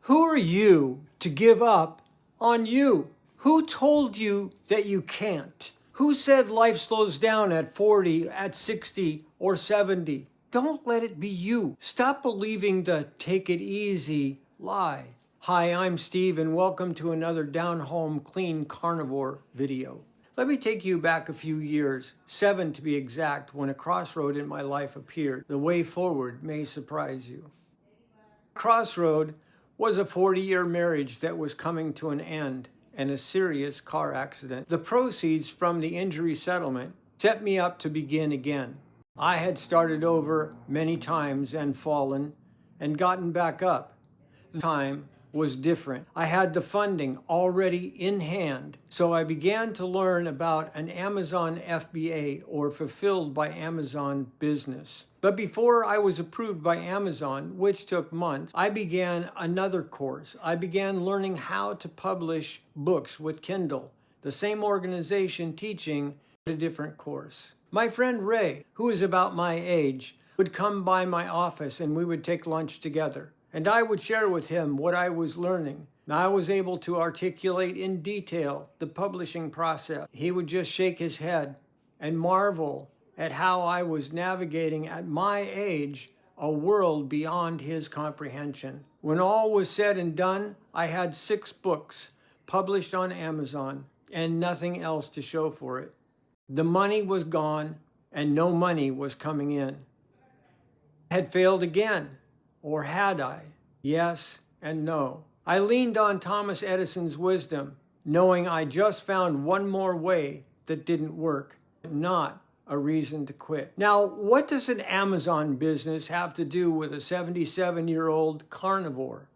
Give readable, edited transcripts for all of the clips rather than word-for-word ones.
Who are you to give up on you? Who told you that you can't? Who said life slows down at 40, at 60, or 70? Don't let it be you. Stop believing the take it easy lie. Hi, I'm Steve, and welcome to another down-home Clean Carnivore video. Let me take you back a few years, 7 to be exact, when a crossroad in my life appeared. The way forward may surprise you. Crossroad was a 40-year marriage that was coming to an end and a serious car accident. The proceeds from the injury settlement set me up to begin again. I had started over many times and fallen and gotten back up. The time was different. I had the funding already in hand, so I began to learn about an Amazon FBA, or Fulfilled by Amazon business. But before I was approved by Amazon, which took months, I began another course. I began learning how to publish books with Kindle, the same organization teaching a different course. My friend Ray, who is about my age, would come by my office and we would take lunch together. And I would share with him what I was learning. I was able to articulate in detail the publishing process. He would just shake his head and marvel at how I was navigating at my age a world beyond his comprehension. When all was said and done, I had 6 books published on Amazon and nothing else to show for it. The money was gone and no money was coming in. I had failed again. Or had I? Yes and no. I leaned on Thomas Edison's wisdom, knowing I just found one more way that didn't work, not a reason to quit. Now, what does an Amazon business have to do with a 77-year-old carnivore?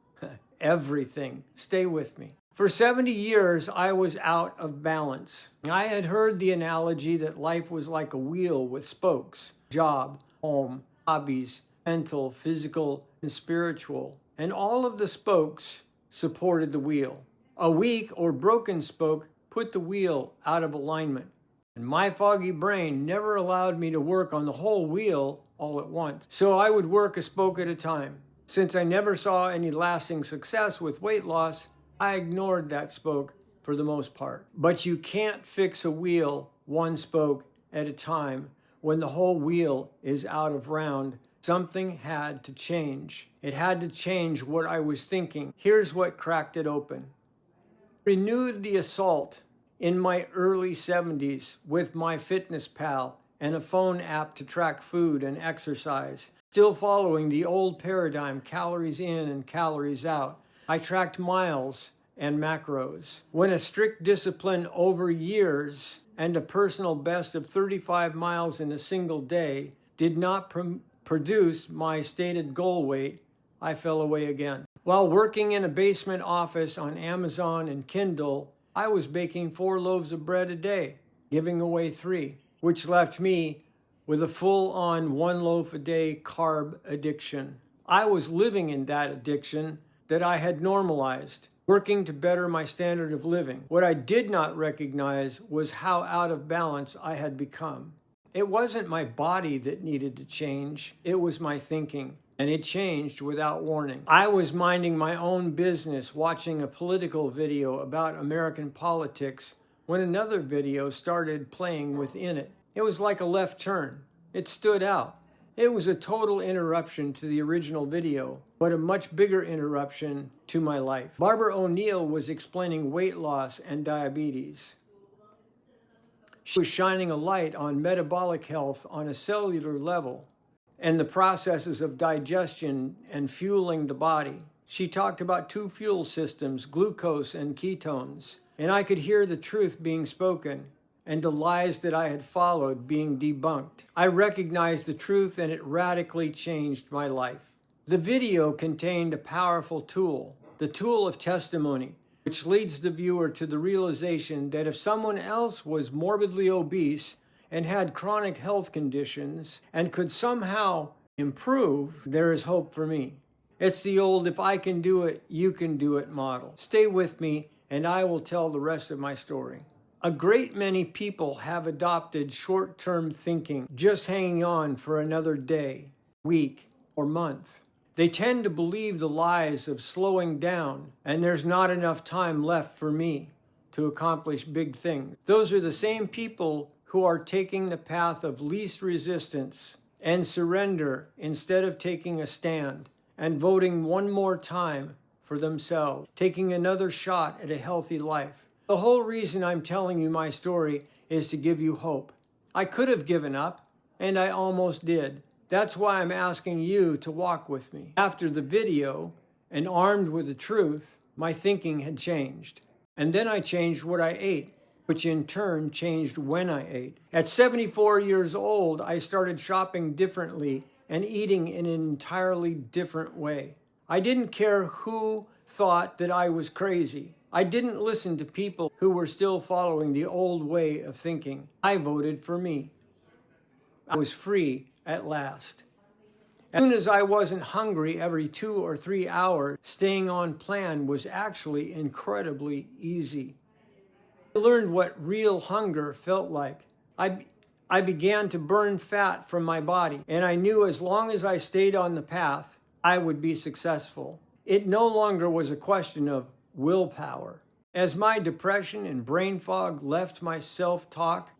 Everything. Stay with me. For 70 years, I was out of balance. I had heard the analogy that life was like a wheel with spokes: job, home, hobbies, mental, physical, and spiritual. And all of the spokes supported the wheel. A weak or broken spoke put the wheel out of alignment. And my foggy brain never allowed me to work on the whole wheel all at once. So I would work a spoke at a time. Since I never saw any lasting success with weight loss, I ignored that spoke for the most part. But you can't fix a wheel one spoke at a time when the whole wheel is out of round. Something had to change. It had to change what I was thinking. Here's what cracked it open. Renewed the assault in my early 70s with MyFitnessPal and a phone app to track food and exercise. Still following the old paradigm, calories in and calories out. I tracked miles and macros. When a strict discipline over years and a personal best of 35 miles in a single day did not produce my stated goal weight, I fell away again. While working in a basement office on Amazon and Kindle, I was baking 4 loaves of bread a day, giving away 3, which left me with a full-on 1 loaf a day carb addiction. I was living in that addiction that I had normalized, working to better my standard of living. What I did not recognize was how out of balance I had become. It wasn't my body that needed to change, it was my thinking, and it changed without warning. I was minding my own business, watching a political video about American politics, when another video started playing within it. It was like a left turn. It stood out. It was a total interruption to the original video, but a much bigger interruption to my life. Barbara O'Neill was explaining weight loss and diabetes. She was shining a light on metabolic health on a cellular level and the processes of digestion and fueling the body. She talked about 2 fuel systems, glucose and ketones, and I could hear the truth being spoken and the lies that I had followed being debunked. I recognized the truth and it radically changed my life. The video contained a powerful tool, the tool of testimony, which leads the viewer to the realization that if someone else was morbidly obese and had chronic health conditions and could somehow improve, there is hope for me. It's the old "if I can do it, you can do it" model. Stay with me and I will tell the rest of my story. A great many people have adopted short-term thinking, just hanging on for another day, week, or month. They tend to believe the lies of slowing down and there's not enough time left for me to accomplish big things. Those are the same people who are taking the path of least resistance and surrender instead of taking a stand and voting one more time for themselves, taking another shot at a healthy life. The whole reason I'm telling you my story is to give you hope. I could have given up, and I almost did. That's why I'm asking you to walk with me. After the video, and armed with the truth, my thinking had changed. And then I changed what I ate, which in turn changed when I ate. At 74 years old, I started shopping differently and eating in an entirely different way. I didn't care who thought that I was crazy. I didn't listen to people who were still following the old way of thinking. I voted for me. I was free at last. As soon as I wasn't hungry every 2 or 3 hours, staying on plan was actually incredibly easy. I learned what real hunger felt like. I began to burn fat from my body, and I knew as long as I stayed on the path, I would be successful. It no longer was a question of willpower. As my depression and brain fog left my self-talk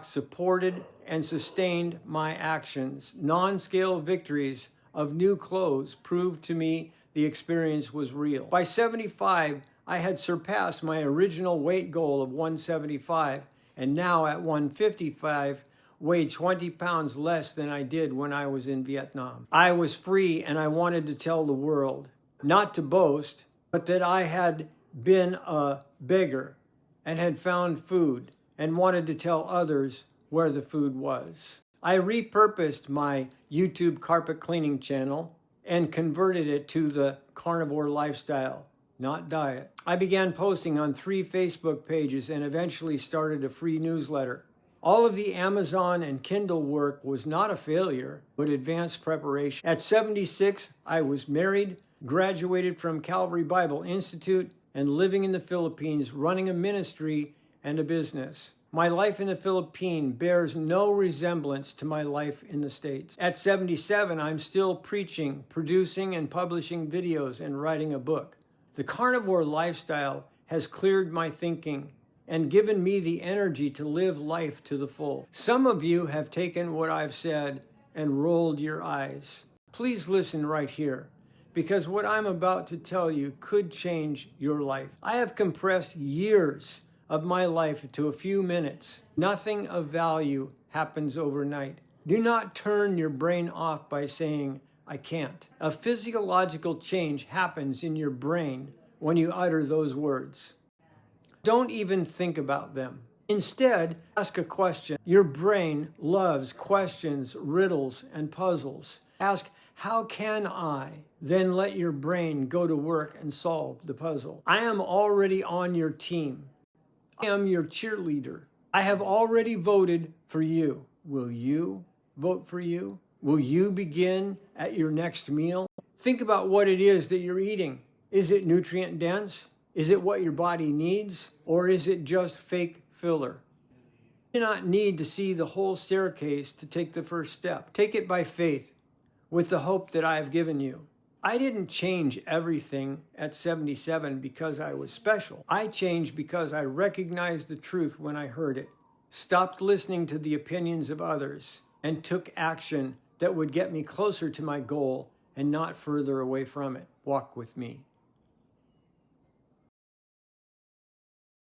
supported and sustained my actions. Non-scale victories of new clothes proved to me the experience was real. By 75, I had surpassed my original weight goal of 175, and now at 155, weighed 20 pounds less than I did when I was in Vietnam. I was free, and I wanted to tell the world, not to boast, but that I had been a beggar and had found food and wanted to tell others where the food was. I repurposed my YouTube carpet cleaning channel and converted it to the carnivore lifestyle, not diet. I began posting on 3 Facebook pages and eventually started a free newsletter. All of the Amazon and Kindle work was not a failure, but advanced preparation. At 76, I was married, graduated from Calvary Bible Institute, and living in the Philippines, running a ministry and a business. My life in the Philippines bears no resemblance to my life in the States. At 77, I'm still preaching, producing, and publishing videos and writing a book. The carnivore lifestyle has cleared my thinking and given me the energy to live life to the full. Some of you have taken what I've said and rolled your eyes. Please listen right here, because what I'm about to tell you could change your life. I have compressed years of my life to a few minutes. Nothing of value happens overnight. Do not turn your brain off by saying, I can't. A physiological change happens in your brain when you utter those words. Don't even think about them. Instead, ask a question. Your brain loves questions, riddles, and puzzles. Ask, how can I? Then let your brain go to work and solve the puzzle. I am already on your team. I am your cheerleader. I have already voted for you. Will you vote for you? Will you begin at your next meal? Think about what it is that you're eating. Is it nutrient dense? Is it what your body needs? Or is it just fake filler? You do not need to see the whole staircase to take the first step. Take it by faith with the hope that I have given you. I didn't change everything at 77 because I was special. I changed because I recognized the truth when I heard it, stopped listening to the opinions of others, and took action that would get me closer to my goal and not further away from it. Walk with me.